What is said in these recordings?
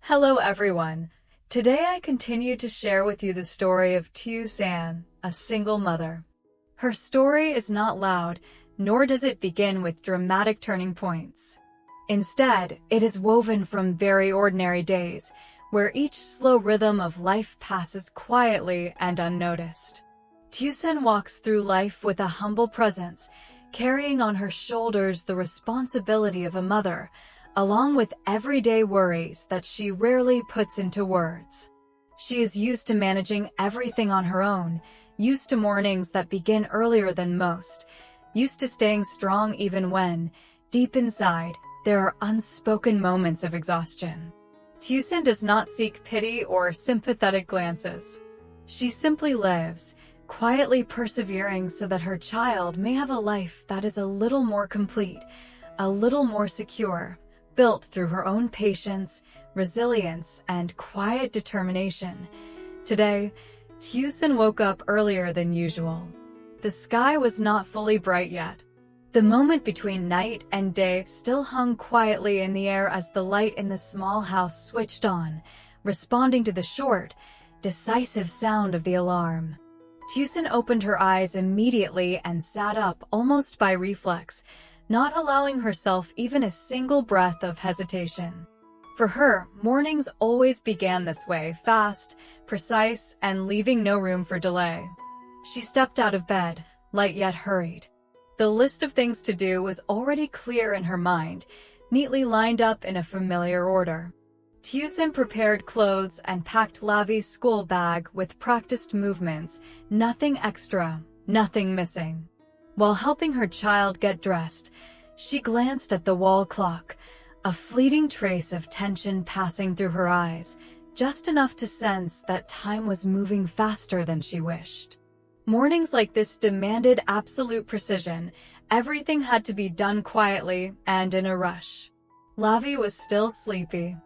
Hello everyone. Today I continue to share with you the story of Thieu San, a single mother. Her story is not loud, nor does it begin with dramatic turning points. Instead, it is woven from very ordinary days, where each slow rhythm of life passes quietly and unnoticed. Thieu San walks through life with a humble presence, carrying on her shoulders the responsibility of a mother, along with everyday worries that she rarely puts into words. She is used to managing everything on her own, used to mornings that begin earlier than most, used to staying strong even when, deep inside, there are unspoken moments of exhaustion. Thieu San does not seek pity or sympathetic glances. She simply lives, quietly persevering so that her child may have a life that is a little more complete, a little more secure, built through her own patience, resilience, and quiet determination. Today, Thieu San woke up earlier than usual. The sky was not fully bright yet. The moment between night and day still hung quietly in the air as the light in the small house switched on, responding to the short, decisive sound of the alarm. Thieu San opened her eyes immediately and sat up almost by reflex, not allowing herself even a single breath of hesitation. For her, mornings always began this way, fast, precise, and leaving no room for delay. She stepped out of bed, light yet hurried. The list of things to do was already clear in her mind, neatly lined up in a familiar order. Thieu San prepared clothes and packed Lavi's school bag with practiced movements, nothing extra, nothing missing. While helping her child get dressed, she glanced at the wall clock, a fleeting trace of tension passing through her eyes, just enough to sense that time was moving faster than she wished. Mornings like this demanded absolute precision. Everything had to be done quietly and in a rush. Lavi was still sleepy.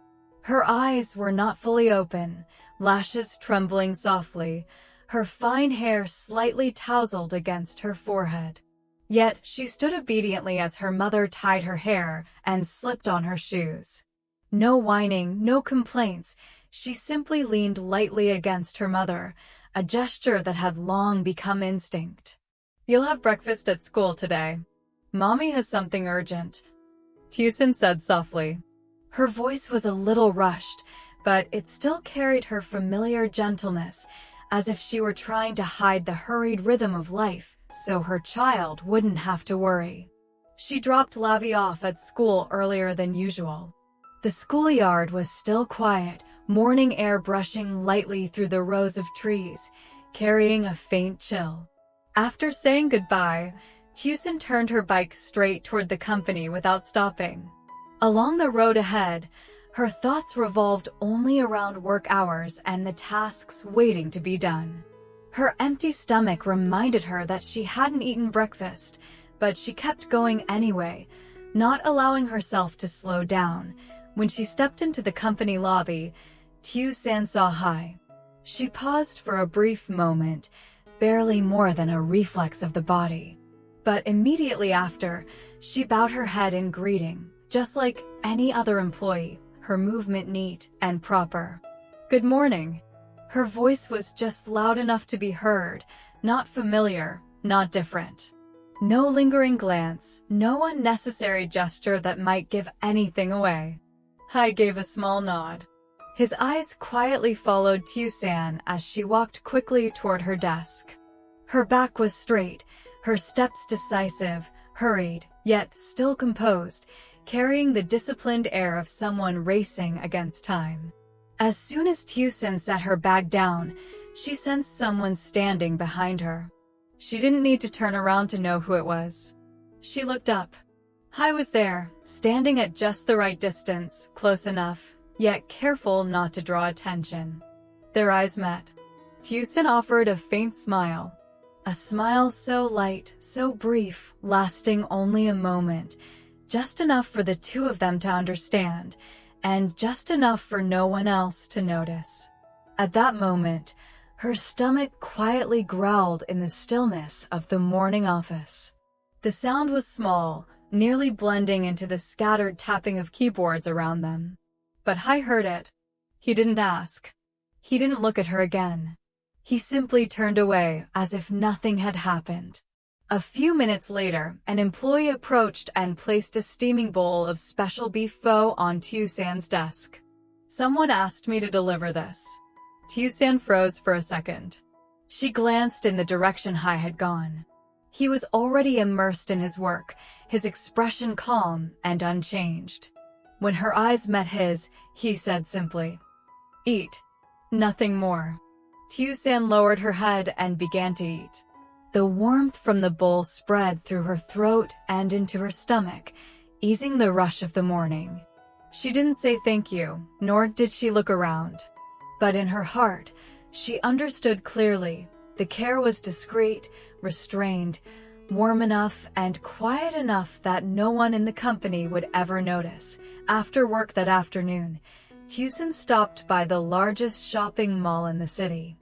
Her eyes were not fully open, lashes trembling softly, her fine hair slightly tousled against her forehead. Yet she stood obediently as her mother tied her hair and slipped on her shoes. No whining, no complaints, she simply leaned lightly against her mother, a gesture that had long become instinct. "You'll have breakfast at school today. Mommy has something urgent," Thieu San said softly. Her voice was a little rushed, but it still carried her familiar gentleness, as if she were trying to hide the hurried rhythm of life so her child wouldn't have to worry. She dropped Lavi off at school earlier than usual. The schoolyard was still quiet, morning air brushing lightly through the rows of trees, carrying a faint chill. After saying goodbye, Thieu San turned her bike straight toward the company without stopping. Along the road ahead, her thoughts revolved only around work hours and the tasks waiting to be done. Her empty stomach reminded her that she hadn't eaten breakfast, but she kept going anyway, not allowing herself to slow down. When she stepped into the company lobby, Thieu San saw Hai. She paused for a brief moment, barely more than a reflex of the body. But immediately after, she bowed her head in greeting, just like any other employee, her movement neat and proper. "Good morning." Her voice was just loud enough to be heard, not familiar, not different. No lingering glance, no unnecessary gesture that might give anything away. Hai gave a small nod. His eyes quietly followed Thieu San as she walked quickly toward her desk. Her back was straight, her steps decisive, hurried, yet still composed, carrying the disciplined air of someone racing against time. As soon as Thieu San set her bag down, she sensed someone standing behind her. She didn't need to turn around to know who it was. She looked up. Hai was there, standing at just the right distance, close enough, yet careful not to draw attention. Their eyes met. Thieu San offered a faint smile. A smile so light, so brief, lasting only a moment, just enough for the two of them to understand, and just enough for no one else to notice. At that moment, her stomach quietly growled in the stillness of the morning office. The sound was small, nearly blending into the scattered tapping of keyboards around them. But Hai heard it. He didn't ask. He didn't look at her again. He simply turned away as if nothing had happened. A few minutes later, an employee approached and placed a steaming bowl of special beef pho on Tiu San's desk. Someone asked me to deliver this. Tiu San froze for a second. She glanced in the direction Hai had gone. He was already immersed in his work, his expression calm and unchanged. When her eyes met his, he said simply, "Eat. Nothing more." Tiu San lowered her head and began to eat. The warmth from the bowl spread through her throat and into her stomach, easing the rush of the morning. She didn't say thank you, nor did she look around. But in her heart, she understood clearly. The care was discreet, restrained, warm enough and quiet enough that no one in the company would ever notice. After work that afternoon, Tiu San stopped by the largest shopping mall in the city.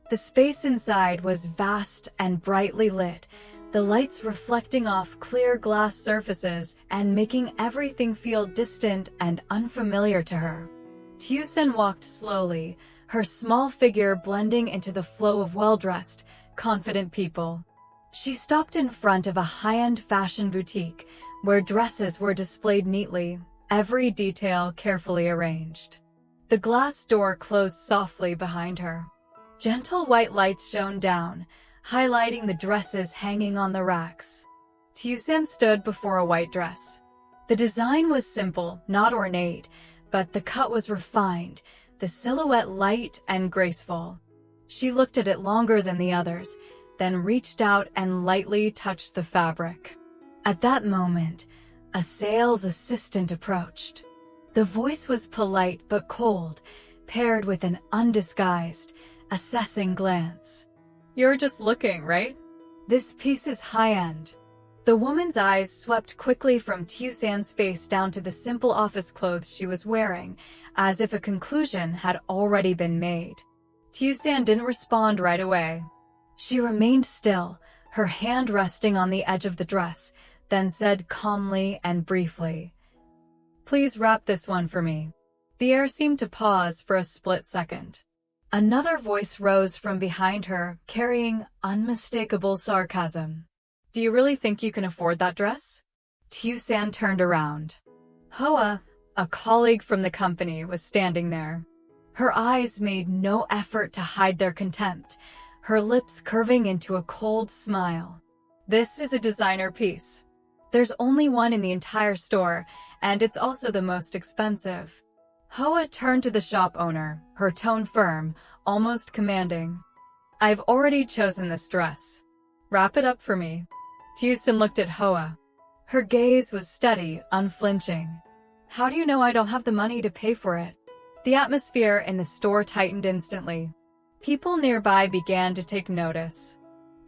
The space inside was vast and brightly lit, the lights reflecting off clear glass surfaces and making everything feel distant and unfamiliar to her. Tiu San walked slowly, her small figure blending into the flow of well-dressed, confident people. She stopped in front of a high-end fashion boutique where dresses were displayed neatly, every detail carefully arranged. The glass door closed softly behind her. Gentle white lights shone down, highlighting the dresses hanging on the racks. Tiu San stood before a white dress. The design was simple, not ornate, but the cut was refined, the silhouette light and graceful. She looked at it longer than the others, then reached out and lightly touched the fabric. At that moment, a sales assistant approached. The voice was polite but cold, paired with an undisguised, assessing glance. "You're just looking, right? This piece is high-end." The woman's eyes swept quickly from Tiu San's face down to the simple office clothes she was wearing, as if a conclusion had already been made. Tiu San didn't respond right away. She remained still, her hand resting on the edge of the dress, then said calmly and briefly, "Please wrap this one for me." The air seemed to pause for a split second. Another voice rose from behind her, carrying unmistakable sarcasm. "Do you really think you can afford that dress?" Tiu San turned around. Hoa, a colleague from the company, was standing there. Her eyes made no effort to hide their contempt, her lips curving into a cold smile. "This is a designer piece. There's only one in the entire store, and it's also the most expensive." Hoa turned to the shop owner, her tone firm, almost commanding. "I've already chosen this dress. Wrap it up for me." Tiu San looked at Hoa. Her gaze was steady, unflinching. "How do you know I don't have the money to pay for it?" The atmosphere in the store tightened instantly. People nearby began to take notice.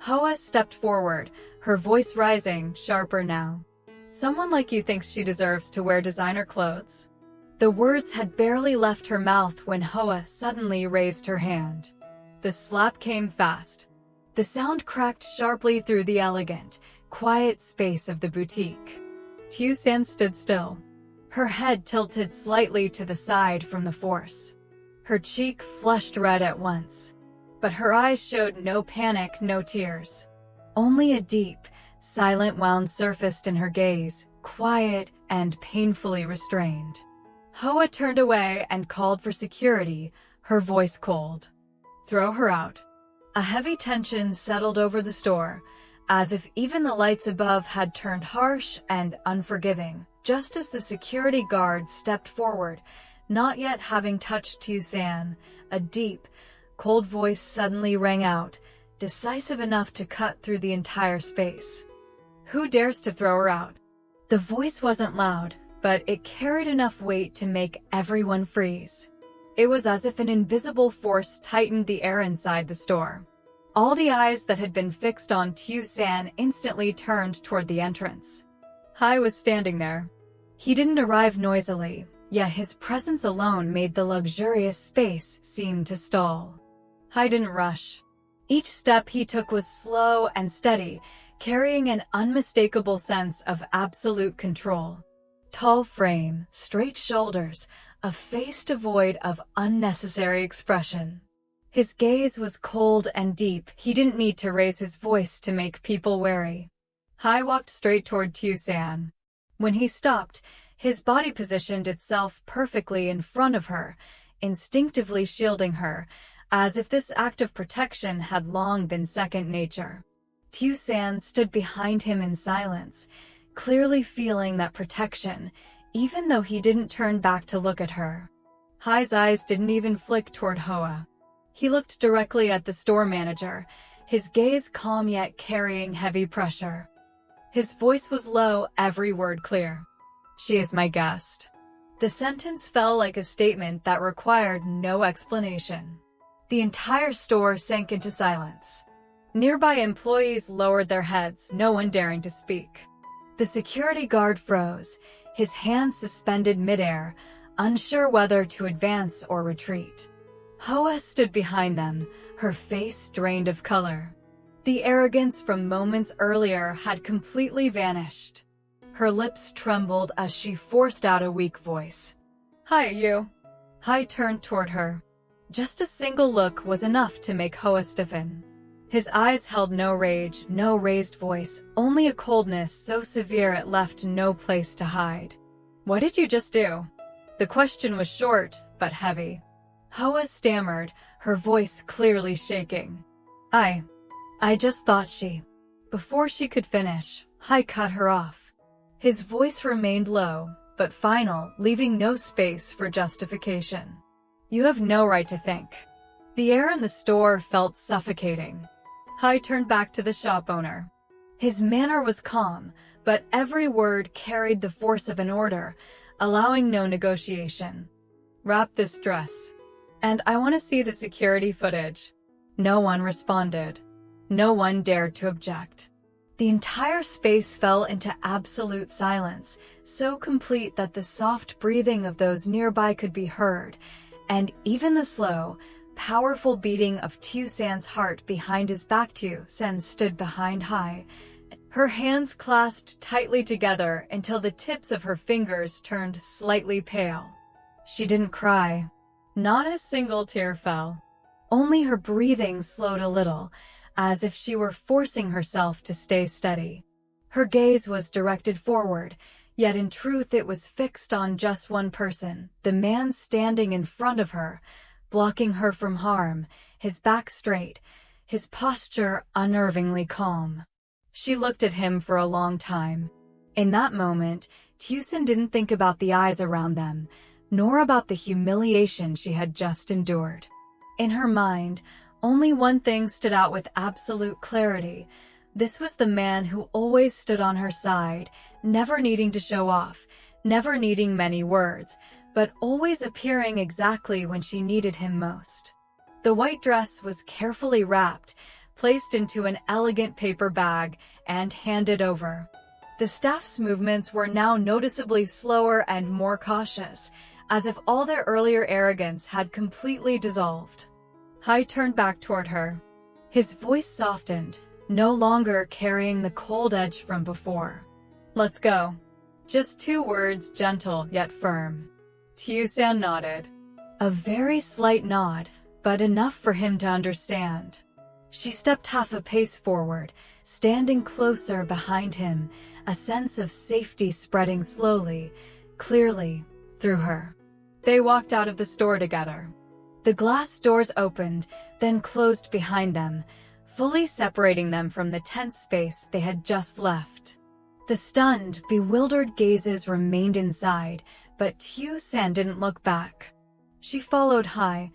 Hoa stepped forward, her voice rising, sharper now. "Someone like you thinks she deserves to wear designer clothes?" The words had barely left her mouth when Hoa suddenly raised her hand. The slap came fast. The sound cracked sharply through the elegant, quiet space of the boutique. Tiu San stood still, her head tilted slightly to the side from the force. Her cheek flushed red at once, but her eyes showed no panic, no tears. Only a deep, silent wound surfaced in her gaze, quiet and painfully restrained. Hoa turned away and called for security, her voice cold. "Throw her out." A heavy tension settled over the store, as if even the lights above had turned harsh and unforgiving, just as the security guard stepped forward, not yet having touched Tiu San. A deep, cold voice suddenly rang out, decisive enough to cut through the entire space. "Who dares to throw her out?" The voice wasn't loud, but it carried enough weight to make everyone freeze. It was as if an invisible force tightened the air inside the store. All the eyes that had been fixed on Tiu San instantly turned toward the entrance. Hai was standing there. He didn't arrive noisily, yet his presence alone made the luxurious space seem to stall. Hai didn't rush. Each step he took was slow and steady, carrying an unmistakable sense of absolute control. Tall frame, straight shoulders, a face devoid of unnecessary expression. His gaze was cold and deep. He didn't need to raise his voice to make people wary. Hai walked straight toward Tiu San. When he stopped, his body positioned itself perfectly in front of her, instinctively shielding her, as if this act of protection had long been second nature. Tiu San stood behind him in silence, clearly feeling that protection, even though he didn't turn back to look at her. Hai's eyes didn't even flick toward Hoa. He looked directly at the store manager, his gaze calm yet carrying heavy pressure. His voice was low, every word clear. "She is my guest." The sentence fell like a statement that required no explanation. The entire store sank into silence. Nearby employees lowered their heads, no one daring to speak. The security guard froze, his hands suspended midair, unsure whether to advance or retreat. Hoa stood behind them, her face drained of color. The arrogance from moments earlier had completely vanished. Her lips trembled as she forced out a weak voice. "Hi, you." Hai turned toward her. Just a single look was enough to make Hoa stiffen. His eyes held no rage, no raised voice, only a coldness so severe it left no place to hide. "What did you just do?" The question was short, but heavy. Hoa stammered, her voice clearly shaking. I just thought she..." Before she could finish, Hai cut her off. His voice remained low, but final, leaving no space for justification. "You have no right to think." The air in the store felt suffocating. Hai turned back to the shop owner. His manner was calm, but every word carried the force of an order, allowing no negotiation. "Wrap this dress. And I want to see the security footage." No one responded. No one dared to object. The entire space fell into absolute silence, so complete that the soft breathing of those nearby could be heard, and even the slow, powerful beating of Tiu San's heart behind his back. Tiu San stood behind Hai, her hands clasped tightly together until the tips of her fingers turned slightly pale. She didn't cry. Not a single tear fell. Only her breathing slowed a little, as if she were forcing herself to stay steady. Her gaze was directed forward, yet in truth it was fixed on just one person, the man standing in front of her, blocking her from harm, his back straight, his posture unnervingly calm. She looked at him for a long time. In that moment, Tiu San didn't think about the eyes around them, nor about the humiliation she had just endured. In her mind, only one thing stood out with absolute clarity. This was the man who always stood on her side, never needing to show off, never needing many words, but always appearing exactly when she needed him most. The white dress was carefully wrapped, placed into an elegant paper bag, and handed over. The staff's movements were now noticeably slower and more cautious, as if all their earlier arrogance had completely dissolved. Hai turned back toward her. His voice softened, no longer carrying the cold edge from before. "Let's go." Just 2 words, gentle yet firm. Tiu San nodded. A very slight nod, but enough for him to understand. She stepped half a pace forward, standing closer behind him, a sense of safety spreading slowly, clearly, through her. They walked out of the store together. The glass doors opened, then closed behind them, fully separating them from the tense space they had just left. The stunned, bewildered gazes remained inside, but Tiu San didn't look back. She followed Hai,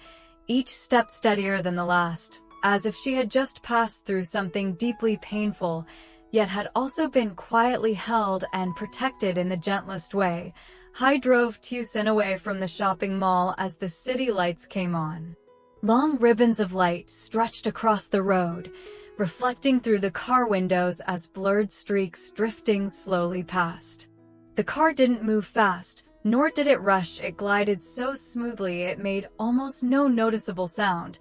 each step steadier than the last, as if she had just passed through something deeply painful, yet had also been quietly held and protected in the gentlest way. Hai drove Tiu San away from the shopping mall as the city lights came on. Long ribbons of light stretched across the road, reflecting through the car windows as blurred streaks drifting slowly past. The car didn't move fast, nor did it rush. It glided so smoothly it made almost no noticeable sound,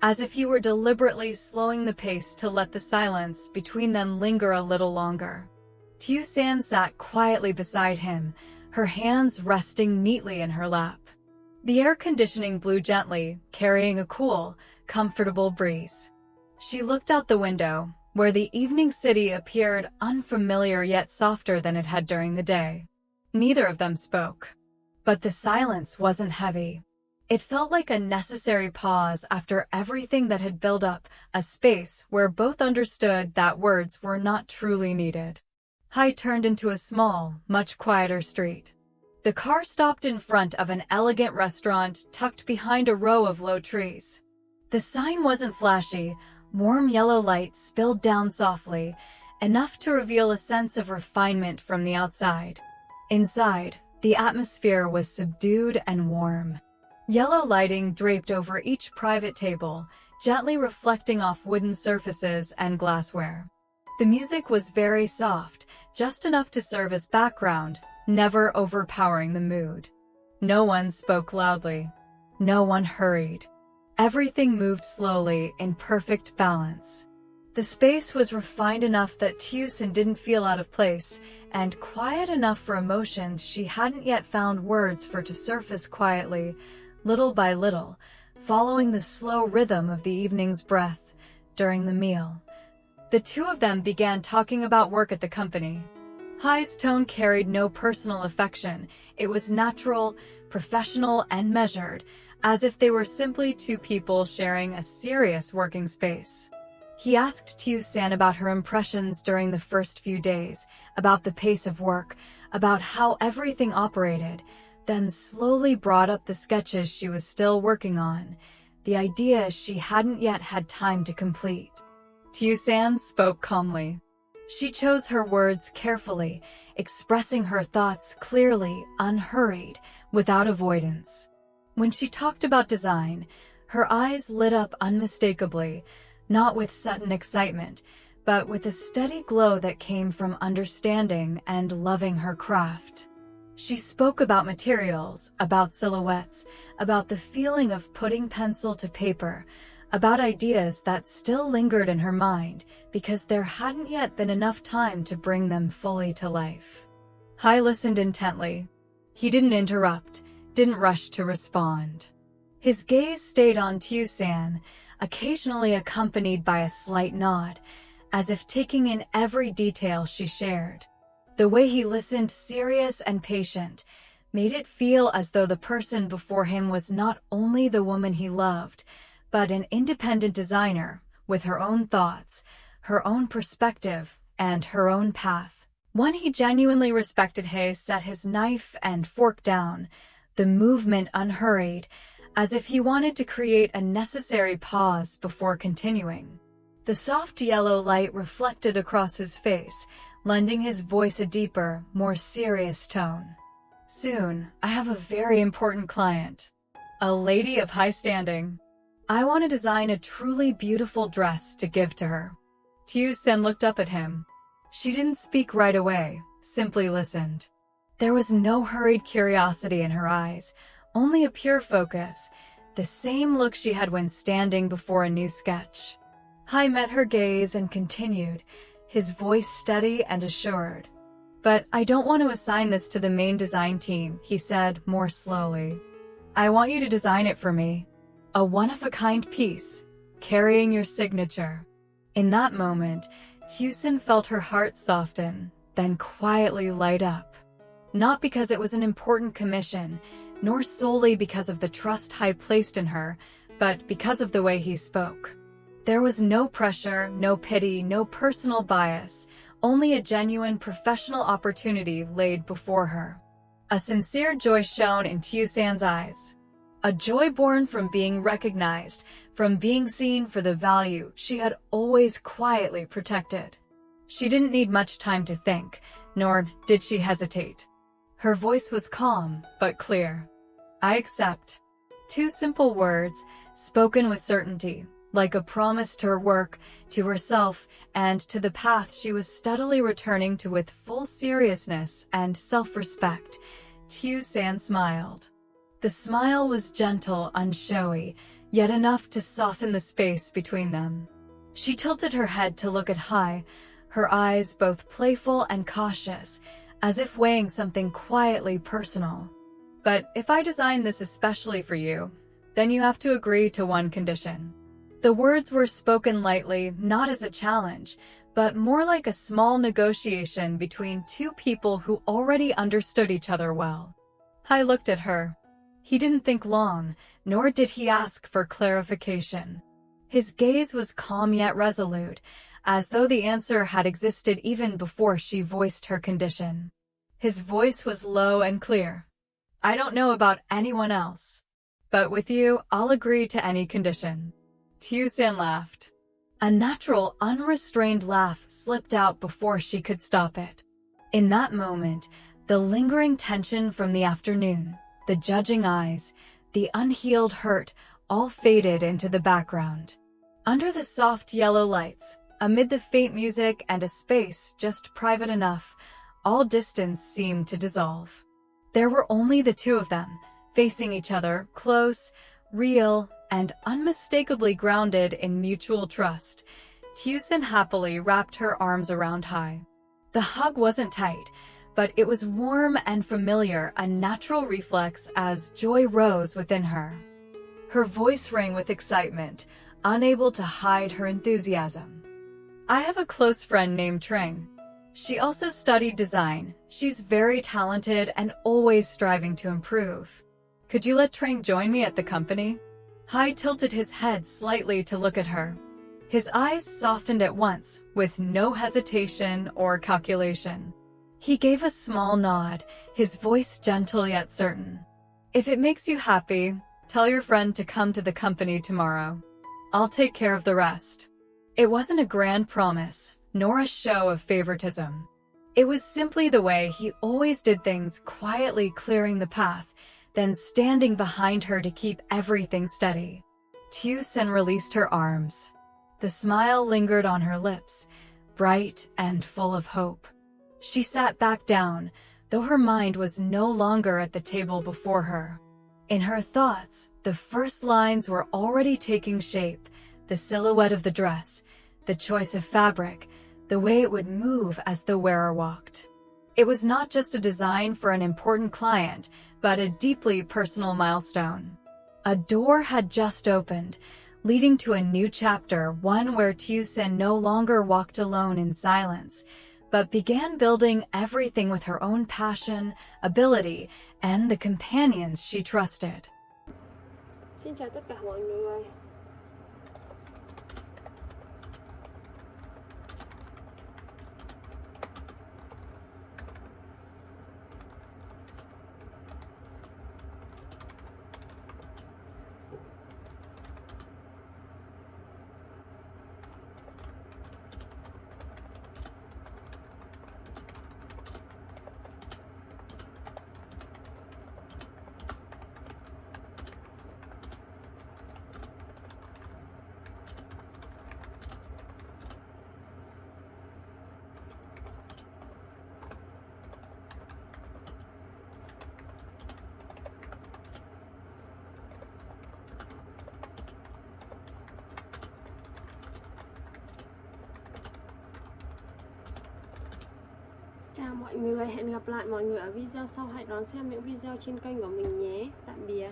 as if he were deliberately slowing the pace to let the silence between them linger a little longer. Tiu San sat quietly beside him, her hands resting neatly in her lap. The air conditioning blew gently, carrying a cool, comfortable breeze. She looked out the window, where the evening city appeared unfamiliar yet softer than it had during the day. Neither of them spoke. But the silence wasn't heavy. It felt like a necessary pause after everything that had built up, a space where both understood that words were not truly needed. Hai turned into a small, much quieter street. The car stopped in front of an elegant restaurant tucked behind a row of low trees. The sign wasn't flashy. Warm yellow light spilled down softly, enough to reveal a sense of refinement from the outside. Inside, the atmosphere was subdued and warm. Yellow lighting draped over each private table, gently reflecting off wooden surfaces and glassware. The music was very soft, just enough to serve as background, never overpowering the mood. No one spoke loudly. No one hurried. Everything moved slowly, in perfect balance. The space was refined enough that Teusen didn't feel out of place, and quiet enough for emotions she hadn't yet found words for to surface quietly, little by little, following the slow rhythm of the evening's breath during the meal. The two of them began talking about work at the company. Hai's tone carried no personal affection. It was natural, professional, and measured, as if they were simply two people sharing a serious working space. He asked Teusen about her impressions during the first few days, about the pace of work, about how everything operated, then slowly brought up the sketches she was still working on, the ideas she hadn't yet had time to complete. Teusen spoke calmly. She chose her words carefully, expressing her thoughts clearly, unhurried, without avoidance. When she talked about design, her eyes lit up unmistakably, not with sudden excitement, but with a steady glow that came from understanding and loving her craft. She spoke about materials, about silhouettes, about the feeling of putting pencil to paper, about ideas that still lingered in her mind because there hadn't yet been enough time to bring them fully to life. Hai listened intently. He didn't interrupt, didn't rush to respond. His gaze stayed on Teusen, occasionally accompanied by a slight nod, as if taking in every detail she shared. The way he listened, serious and patient, made it feel as though the person before him was not only the woman he loved, but an independent designer with her own thoughts, her own perspective, and her own path. One he genuinely respected. Hai set his knife and fork down, the movement unhurried, as if he wanted to create a necessary pause before continuing. The soft yellow light reflected across his face, lending his voice a deeper, more serious tone. Soon, I have a very important client. A lady of high standing. I want to design a truly beautiful dress to give to her. Teusen looked up at him. She didn't speak right away, simply listened. There was no hurried curiosity in her eyes, only a pure focus, the same look she had when standing before a new sketch. Hai met her gaze and continued, his voice steady and assured. But I don't want to assign this to the main design team, he said more slowly. I want you to design it for me. A one-of-a-kind piece, carrying your signature. In that moment, Teusen felt her heart soften, then quietly light up. Not because it was an important commission, nor solely because of the trust Hai placed in her, but because of the way he spoke. There was no pressure, no pity, no personal bias, only a genuine professional opportunity laid before her. A sincere joy shone in Teusen's eyes. A joy born from being recognized, from being seen for the value she had always quietly protected. She didn't need much time to think, nor did she hesitate. Her voice was calm, but clear. I accept. Two simple words, spoken with certainty, like a promise to her work, to herself, and to the path she was steadily returning to with full seriousness and self-respect. Teusen smiled. The smile was gentle, unshowy, yet enough to soften the space between them. She tilted her head to look at Hai, her eyes both playful and cautious, as if weighing something quietly personal. But if I design this especially for you, then you have to agree to one condition. The words were spoken lightly, not as a challenge, but more like a small negotiation between two people who already understood each other well. I looked at her. He didn't think long, nor did he ask for clarification. His gaze was calm yet resolute, as though the answer had existed even before she voiced her condition. His voice was low and clear. I don't know about anyone else, but with you, I'll agree to any condition. Tiu-san laughed. A natural, unrestrained laugh slipped out before she could stop it. In that moment, the lingering tension from the afternoon, the judging eyes, the unhealed hurt, all faded into the background. Under the soft yellow lights, amid the faint music and a space just private enough, all distance seemed to dissolve. There were only the two of them, facing each other, close, real, and unmistakably grounded in mutual trust. Tiu-san happily wrapped her arms around Hai. The hug wasn't tight, but it was warm and familiar, a natural reflex as joy rose within her. Her voice rang with excitement, unable to hide her enthusiasm. I have a close friend named Trang. She also studied design. She's very talented and always striving to improve. Could you let Trang join me at the company? Hai tilted his head slightly to look at her. His eyes softened at once, with no hesitation or calculation. He gave a small nod, his voice gentle yet certain. If it makes you happy, tell your friend to come to the company tomorrow. I'll take care of the rest. It wasn't a grand promise, nor a show of favoritism. It was simply the way he always did things, quietly clearing the path, then standing behind her to keep everything steady. Tiu-san released her arms. The smile lingered on her lips, bright and full of hope. She sat back down, though her mind was no longer at the table before her. In her thoughts, the first lines were already taking shape, the silhouette of the dress, the choice of fabric, the way it would move as the wearer walked. It was not just a design for an important client, but a deeply personal milestone. A door had just opened, leading to a new chapter, one where Tiu-san no longer walked alone in silence, but began building everything with her own passion, ability, and the companions she trusted. Xin chào tất cả mọi người. Chào mọi người, hẹn gặp lại mọi người ở video sau. Hãy đón xem những video trên kênh của mình nhé. Tạm biệt.